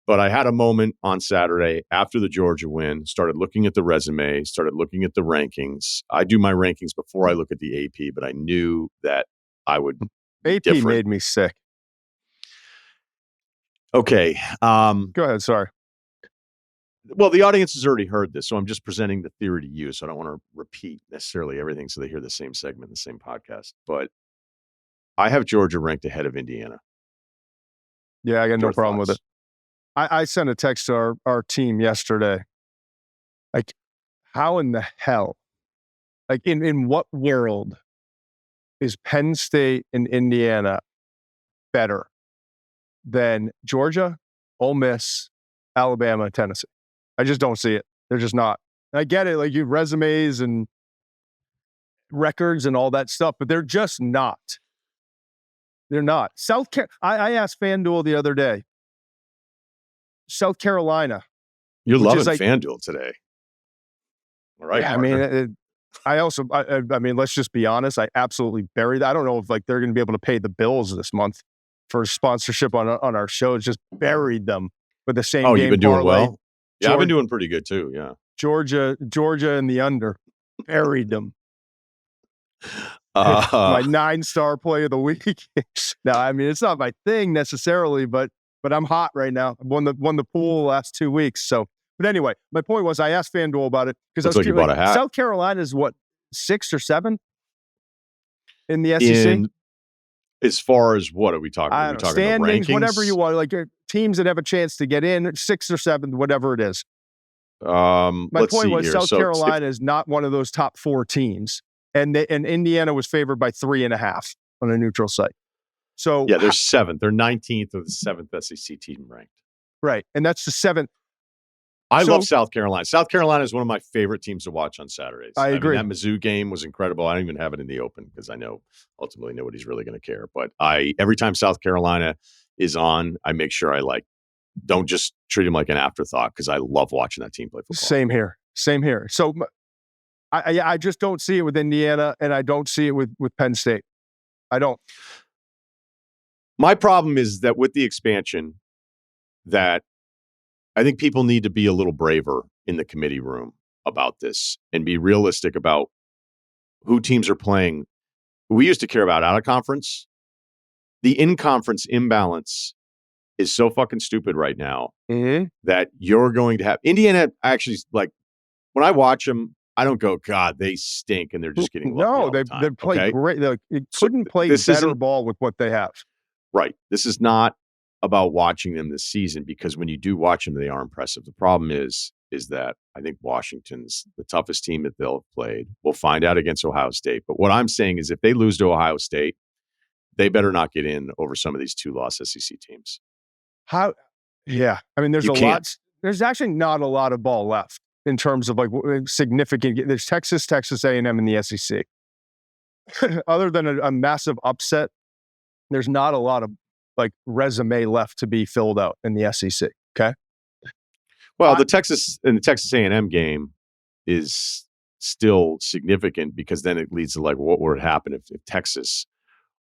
[SPEAKER 1] but I had a moment on Saturday after the Georgia win, started looking at the resume, started looking at the rankings. I do my rankings before I look at the AP, but I knew that I would
[SPEAKER 2] AP
[SPEAKER 1] different.
[SPEAKER 2] Made me sick.
[SPEAKER 1] Okay.
[SPEAKER 2] Go ahead, sorry.
[SPEAKER 1] Well, the audience has already heard this, so I'm just presenting the theory to you. So I don't want to repeat necessarily everything so they hear the same segment, the same podcast. But I have Georgia ranked ahead of Indiana.
[SPEAKER 2] Yeah, I got no problem with it. I sent a text to our team yesterday. Like, how in the hell? Like, in what world is Penn State and Indiana better than Georgia, Ole Miss, Alabama, Tennessee? I just don't see it. They're just not. I get it, like, you have resumes and records and all that stuff, but they're just not. They're not. I asked FanDuel the other day. South Carolina.
[SPEAKER 1] You're loving FanDuel today. All right.
[SPEAKER 2] Yeah, partner. I mean, I mean, let's just be honest. I absolutely buried that. I don't know if like they're going to be able to pay the bills this month for sponsorship on our shows. Just buried them with the same
[SPEAKER 1] Oh, you've
[SPEAKER 2] game
[SPEAKER 1] been doing
[SPEAKER 2] parlay.
[SPEAKER 1] well? Yeah, I've been doing pretty good too. Yeah.
[SPEAKER 2] Georgia and the under. Buried them.
[SPEAKER 1] Uh,
[SPEAKER 2] My 9-star play of the week. No, I mean, it's not my thing necessarily, but I'm hot right now. I won the pool the last 2 weeks. So, but anyway, my point was I asked FanDuel about it because I was
[SPEAKER 1] looks like you bought a hat.
[SPEAKER 2] South Carolina is what, 6 or 7 in the SEC?
[SPEAKER 1] As far as what are we talking?
[SPEAKER 2] I
[SPEAKER 1] Are we
[SPEAKER 2] don't know,
[SPEAKER 1] talking the
[SPEAKER 2] standings,
[SPEAKER 1] rankings?
[SPEAKER 2] whatever you want, like teams that have a chance to get in, 6 or 7, whatever it is. My
[SPEAKER 1] Let's
[SPEAKER 2] point
[SPEAKER 1] see
[SPEAKER 2] was
[SPEAKER 1] here.
[SPEAKER 2] South Carolina is not one of those top 4 teams, and Indiana was favored by 3.5 on a neutral site. So
[SPEAKER 1] yeah, they're 7th. They're 19th of the 7th SEC team ranked.
[SPEAKER 2] Right, and that's the 7th.
[SPEAKER 1] I love South Carolina. South Carolina is one of my favorite teams to watch on Saturdays.
[SPEAKER 2] I agree.
[SPEAKER 1] Mean, that Mizzou game was incredible. I don't even have it in the open because I know ultimately nobody's really going to care. But every time South Carolina is on, I make sure I don't just treat them like an afterthought because I love watching that team play football.
[SPEAKER 2] Same here. So I just don't see it with Indiana, and I don't see it with Penn State. I don't.
[SPEAKER 1] My problem is that with the expansion, that I think people need to be a little braver in the committee room about this and be realistic about who teams are playing. We used to care about out of conference. The in-conference imbalance is so fucking stupid right now that you're going to have Indiana actually, like, when I watch them, I don't go, God, they stink and they're just getting lucky all the time.
[SPEAKER 2] They play great. They couldn't play better ball with what they have.
[SPEAKER 1] Right. This is not about watching them this season because when you do watch them, they are impressive. The problem is that I think Washington's the toughest team that they'll have played. We'll find out against Ohio State. But what I'm saying is if they lose to Ohio State, they better not get in over some of these 2-loss SEC teams.
[SPEAKER 2] How? Yeah. I mean, there's actually not a lot of ball left in terms of like significant. There's Texas A&M in the SEC. Other than a massive upset, there's not a lot of like resume left to be filled out in the SEC. Okay.
[SPEAKER 1] Well, the Texas A&M game is still significant because then it leads to like what would happen if Texas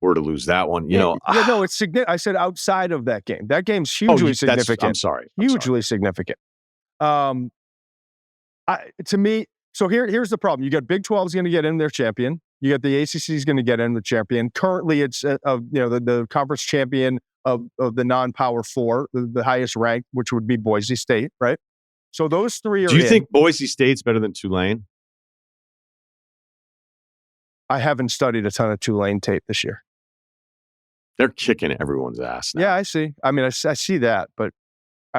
[SPEAKER 1] were to lose that one.
[SPEAKER 2] No, it's significant. I said outside of that game. That game's hugely significant.
[SPEAKER 1] I'm sorry.
[SPEAKER 2] Hugely significant. To me, so here's the problem. You got Big 12 is going to get in their champion. You got the ACC is going to get in the champion. Currently, it's the conference champion of the non-power 4, the highest ranked, which would be Boise State, right? So those 3 are.
[SPEAKER 1] Do you think Boise State's better than Tulane?
[SPEAKER 2] I haven't studied a ton of Tulane tape this year.
[SPEAKER 1] They're kicking everyone's ass now.
[SPEAKER 2] Yeah, I see. I mean, I see that, but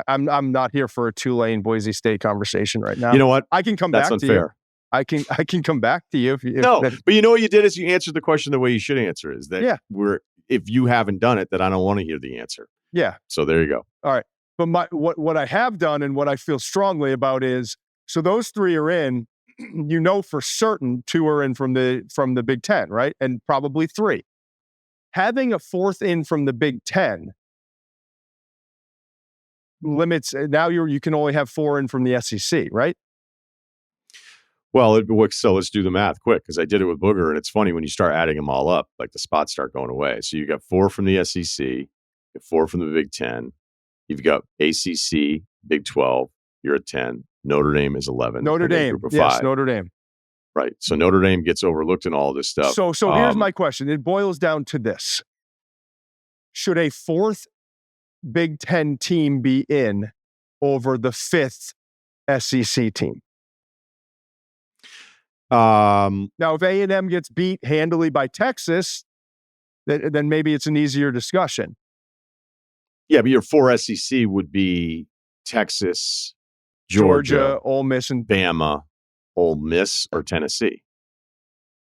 [SPEAKER 2] I'm not here for a Tulane Boise State conversation right now.
[SPEAKER 1] You know what?
[SPEAKER 2] I can come
[SPEAKER 1] That's
[SPEAKER 2] back
[SPEAKER 1] unfair.
[SPEAKER 2] to you. I can come back to you.
[SPEAKER 1] But you know what you did is you answered the question the way you should answer is that if you haven't done it, then I don't want to hear the answer.
[SPEAKER 2] Yeah.
[SPEAKER 1] So there you go.
[SPEAKER 2] All right. But what I have done and what I feel strongly about is, so those 3 are in, for certain 2 are in from the Big Ten, right? And probably 3. Having a 4th in from the Big Ten limits, now you can only have 4 in from the SEC, right?
[SPEAKER 1] Well, so let's do the math quick because I did it with Booger, and it's funny when you start adding them all up, like the spots start going away. So you got 4 from the SEC, you got 4 from the Big Ten, you've got ACC, Big 12, you're at 10. Notre Dame is 11.
[SPEAKER 2] Notre Dame, yes, Notre Dame.
[SPEAKER 1] Right. So Notre Dame gets overlooked in all this stuff.
[SPEAKER 2] So here's my question. It boils down to this. Should a 4th Big Ten team be in over the 5th SEC team? Now, if A&M gets beat handily by Texas, then maybe it's an easier discussion.
[SPEAKER 1] Yeah, but your 4 SEC would be Texas, Georgia,
[SPEAKER 2] Ole Miss, and
[SPEAKER 1] Bama, Ole Miss, or Tennessee.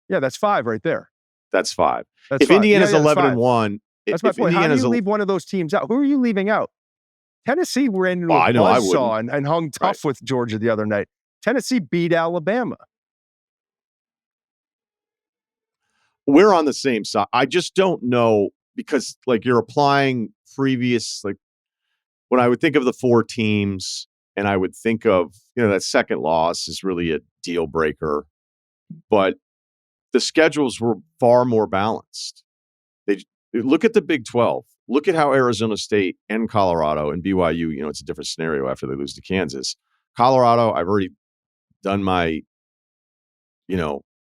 [SPEAKER 2] Yeah, that's 5 right there.
[SPEAKER 1] That's 5.
[SPEAKER 2] That's
[SPEAKER 1] if
[SPEAKER 2] 5.
[SPEAKER 1] Indiana's 11-1,
[SPEAKER 2] that's my point. How do you leave one of those teams out? Who are you leaving out? Tennessee ran into a buzzsaw and hung tough with Georgia the other night. Tennessee beat Alabama.
[SPEAKER 1] We're on the same side. I just don't know because, like, you're applying previous, like, when I would think of the 4 teams and I would think of, that second loss is really a deal breaker. but the schedules were far more balanced. They look at the Big 12. Look at how Arizona State and Colorado and BYU, it's a different scenario after they lose to Kansas. Colorado, I've already done my,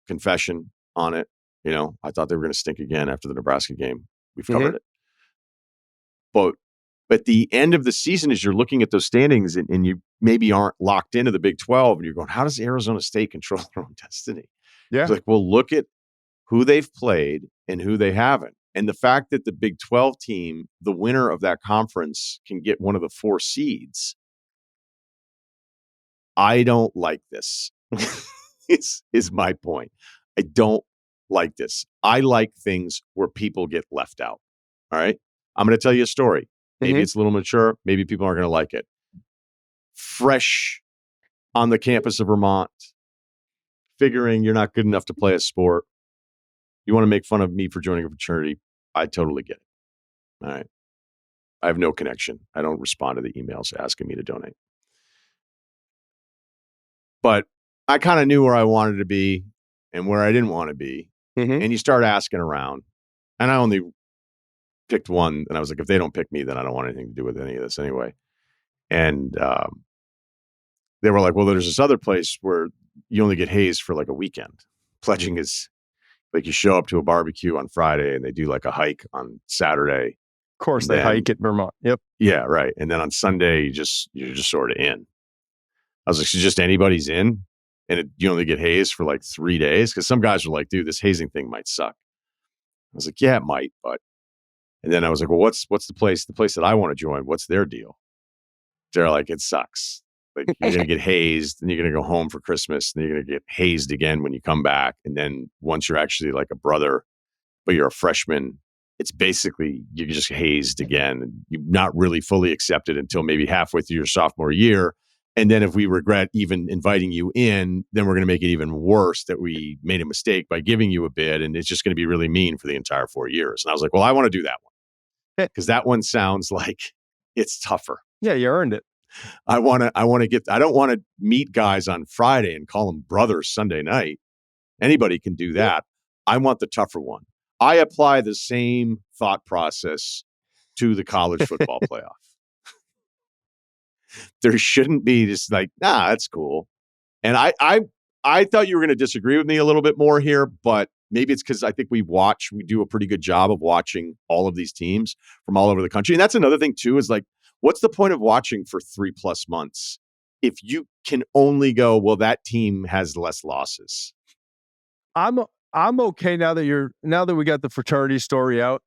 [SPEAKER 1] confession on it. I thought they were going to stink again after the Nebraska game. We've covered it. But at the end of the season, as you're looking at those standings and you maybe aren't locked into the Big 12 and you're going, how does Arizona State control their own destiny?
[SPEAKER 2] Yeah.
[SPEAKER 1] It's like, well, look at who they've played and who they haven't. And the fact that the Big 12 team, the winner of that conference, can get one of the 4 seeds, I don't like this. is my point. I don't like this. I like things where people get left out. All right. I'm going to tell you a story. Maybe it's a little mature. Maybe people aren't going to like it. Fresh on the campus of Vermont, figuring you're not good enough to play a sport. You want to make fun of me for joining a fraternity. I totally get it. All right. I have no connection. I don't respond to the emails asking me to donate. But I kind of knew where I wanted to be and where I didn't want to be. And you start asking around. And I only picked one. And I was like, if they don't pick me, then I don't want anything to do with any of this anyway. And they were like, well, there's this other place where you only get hazed for like a weekend. Pledging is like you show up to a barbecue on Friday and they do like a hike on Saturday.
[SPEAKER 2] Of course, they hike at Vermont. Yep.
[SPEAKER 1] Yeah, right. And then on Sunday, you're just sort of in. I was like, so just anybody's in, and you only get hazed for like 3 days? Because some guys were like, dude, this hazing thing might suck. I was like, yeah, it might, but. And then I was like, well, what's the place that I want to join? What's their deal? They're like, it sucks. Like you're going to get hazed, and you're going to go home for Christmas, and you're going to get hazed again when you come back. And then once you're actually like a brother, but you're a freshman, it's basically you're just hazed again. And you're not really fully accepted until maybe halfway through your sophomore year. And then if we regret even inviting you in, then we're going to make it even worse that we made a mistake by giving you a bid. And it's just going to be really mean for the entire 4 years. And I was like, well, I want to do that one because that one sounds like it's tougher.
[SPEAKER 2] Yeah, you earned it.
[SPEAKER 1] I don't want to meet guys on Friday and call them brothers Sunday night. Anybody can do that. I want the tougher one. I apply the same thought process to the college football playoff. There shouldn't be this like, that's cool. And I thought you were going to disagree with me a little bit more here, but maybe it's because I think we do a pretty good job of watching all of these teams from all over the country. And that's another thing too, is like, what's the point of watching for 3+ months if you can only go, well, that team has less losses?
[SPEAKER 2] I'm okay now that we got the fraternity story out.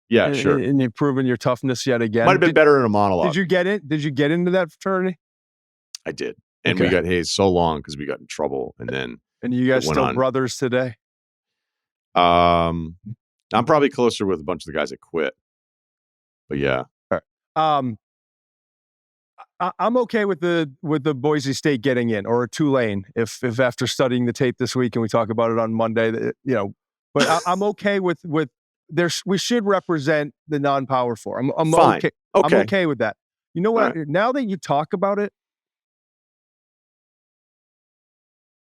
[SPEAKER 1] Yeah, sure.
[SPEAKER 2] And you've proven your toughness yet again.
[SPEAKER 1] Might have been better in a monologue.
[SPEAKER 2] Did you get it? Did you get into that fraternity?
[SPEAKER 1] I did. And we got hazed so long because we got in trouble. And then
[SPEAKER 2] you guys still brothers today?
[SPEAKER 1] I'm probably closer with a bunch of the guys that quit. But yeah.
[SPEAKER 2] All right. I'm okay with the Boise State getting in, or a Tulane if after studying the tape this week and we talk about it on Monday, but I'm okay with we should represent the non-power 4. I'm
[SPEAKER 1] fine.
[SPEAKER 2] Okay. I'm okay with that. You know what? Right. Now that you talk about it,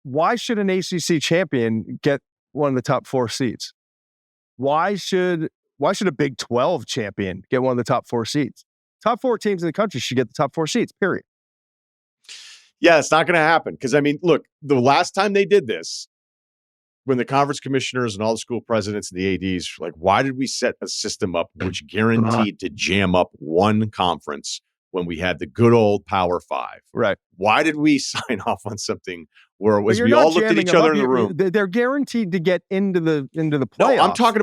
[SPEAKER 2] why should an ACC champion get one of the top 4 seeds? Why should a Big 12 champion get one of the top 4 seeds? Top 4 teams in the country should get the top 4 seats, period.
[SPEAKER 1] Yeah, it's not going to happen. Because, I mean, look, the last time they did this, when the conference commissioners and all the school presidents and the ADs were like, why did we set a system up which guaranteed to jam up one conference when we had the good old Power 5?
[SPEAKER 2] Right.
[SPEAKER 1] Why did we sign off on something where it was we all looked at each other in the room?
[SPEAKER 2] They're guaranteed to get into the playoffs.
[SPEAKER 1] No, I'm talking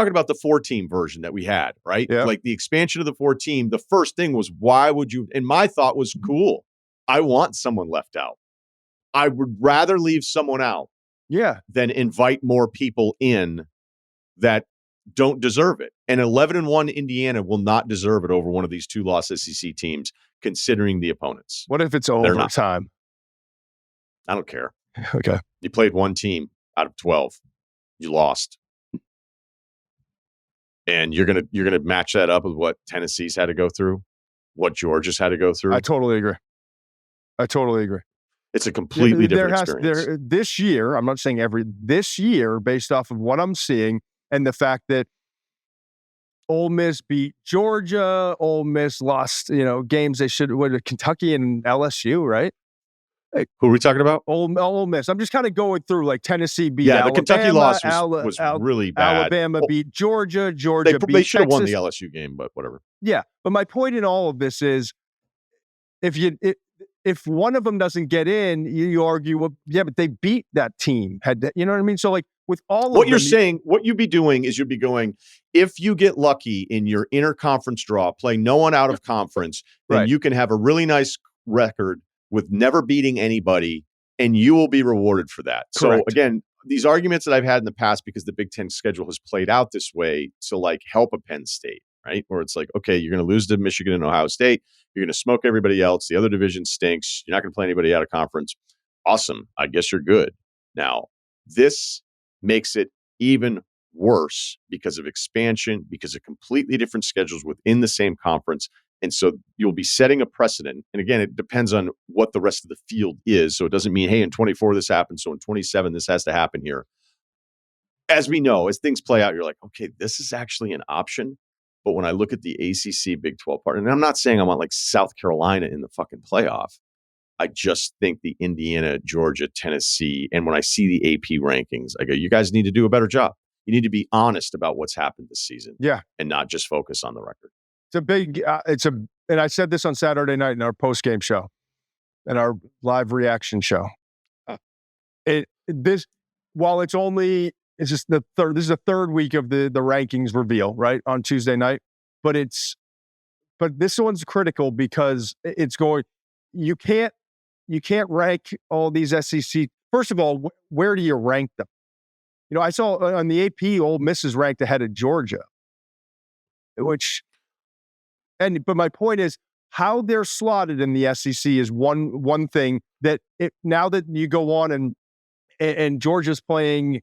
[SPEAKER 1] about the 4-team version that we had, right? Yeah. Like the expansion of the 4-team. The first thing was, why would you? And my thought was, cool. I want someone left out. I would rather leave someone out.
[SPEAKER 2] Yeah.
[SPEAKER 1] Than invite more people in that don't deserve it. And 11-1 Indiana will not deserve it over one of these 2-loss SEC teams, considering the opponents.
[SPEAKER 2] What if it's overtime?
[SPEAKER 1] I don't care.
[SPEAKER 2] Okay.
[SPEAKER 1] You played one team out of 12. You lost. And you're gonna match that up with what Tennessee's had to go through, what Georgia's had to go through.
[SPEAKER 2] I totally agree.
[SPEAKER 1] It's a completely different
[SPEAKER 2] There
[SPEAKER 1] experience.
[SPEAKER 2] this year, I'm not saying this year, based off of what I'm seeing and the fact that Ole Miss beat Georgia, Ole Miss lost, games they should would Kentucky and LSU, right? Like,
[SPEAKER 1] Who are we talking about?
[SPEAKER 2] Ole Miss. I'm just kind of going through like Tennessee beat
[SPEAKER 1] Yeah, the Kentucky
[SPEAKER 2] Alabama,
[SPEAKER 1] loss was really bad.
[SPEAKER 2] Alabama beat Georgia,
[SPEAKER 1] They
[SPEAKER 2] Georgia
[SPEAKER 1] they
[SPEAKER 2] beat
[SPEAKER 1] should have won the
[SPEAKER 2] Texas.
[SPEAKER 1] LSU game, but whatever.
[SPEAKER 2] Yeah, but my point in all of this is if one of them doesn't get in, you argue, well, yeah, but they beat that team. You know what I mean? So like with all
[SPEAKER 1] What
[SPEAKER 2] of
[SPEAKER 1] you're
[SPEAKER 2] them,
[SPEAKER 1] saying, what you'd be doing is you'd be going, if you get lucky in your interconference draw, play no one out of conference, then
[SPEAKER 2] right.
[SPEAKER 1] you can have a really nice record with never beating anybody, and you will be rewarded for that. So
[SPEAKER 2] Correct.
[SPEAKER 1] again, these arguments that I've had in the past, because the Big Ten schedule has played out this way to like help a Penn State, right? Where it's like, okay, you're going to lose to Michigan and Ohio State. You're going to smoke everybody else. The other division stinks. You're not going to play anybody out of conference. Awesome. I guess you're good. Now, this makes it even worse because of expansion, because of completely different schedules within the same conference. And so you'll be setting a precedent. And again, it depends on what the rest of the field is. So it doesn't mean, hey, in 24, this happens. So in 27, this has to happen here. As we know, as things play out, you're like, okay, this is actually an option. But when I look at the ACC Big 12 part, and I'm not saying I want like South Carolina in the fucking playoff, I just think the Indiana, Georgia, Tennessee, and when I see the AP rankings, I go, you guys need to do a better job. You need to be honest about what's happened this season.
[SPEAKER 2] Yeah.
[SPEAKER 1] And not just focus on the record.
[SPEAKER 2] And I said this on Saturday night in our post-game show and our live reaction show. While it's just this is the third week of the rankings reveal, right? On Tuesday night. But this one's critical because you can't rank all these SEC. First of all, where do you rank them? I saw on the AP, Ole Miss is ranked ahead of Georgia, but my point is how they're slotted in the SEC is one thing that now that you go on and Georgia's playing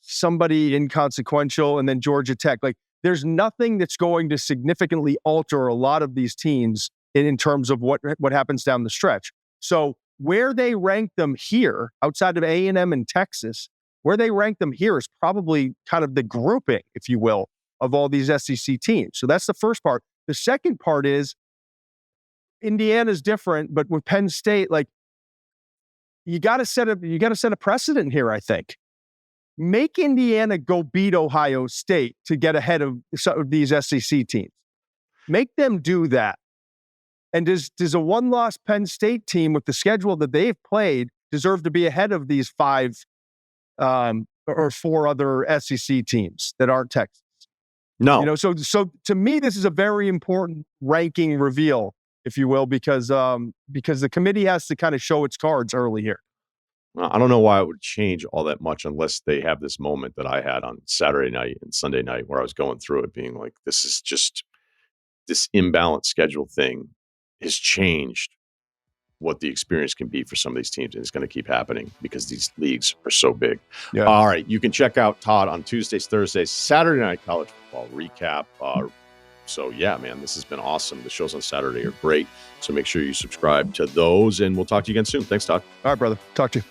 [SPEAKER 2] somebody inconsequential and then Georgia Tech, like there's nothing that's going to significantly alter a lot of these teams in terms of what happens down the stretch. So where they rank them here, outside of A&M and Texas, where they rank them here is probably kind of the grouping, if you will, of all these SEC teams. So that's the first part. The second part is Indiana's different, but with Penn State, like you got to set a precedent here, I think. Make Indiana go beat Ohio State to get ahead of some of these SEC teams. Make them do that. And does a one-loss Penn State team with the schedule that they've played deserve to be ahead of these 5 or 4 other SEC teams that aren't Texas?
[SPEAKER 1] No.
[SPEAKER 2] So to me, this is a very important ranking reveal, if you will, because the committee has to kind of show its cards early here.
[SPEAKER 1] I don't know why it would change all that much unless they have this moment that I had on Saturday night and Sunday night where I was going through it being like, this is just this imbalanced schedule thing has changed what the experience can be for some of these teams. And it's going to keep happening because these leagues are so big. Yeah. All right. You can check out Todd on Tuesdays, Thursdays, Saturday night college football recap. So yeah, man, this has been awesome. The shows on Saturday are great. So make sure you subscribe to those and we'll talk to you again soon. Thanks, Todd.
[SPEAKER 2] All right, brother. Talk to you.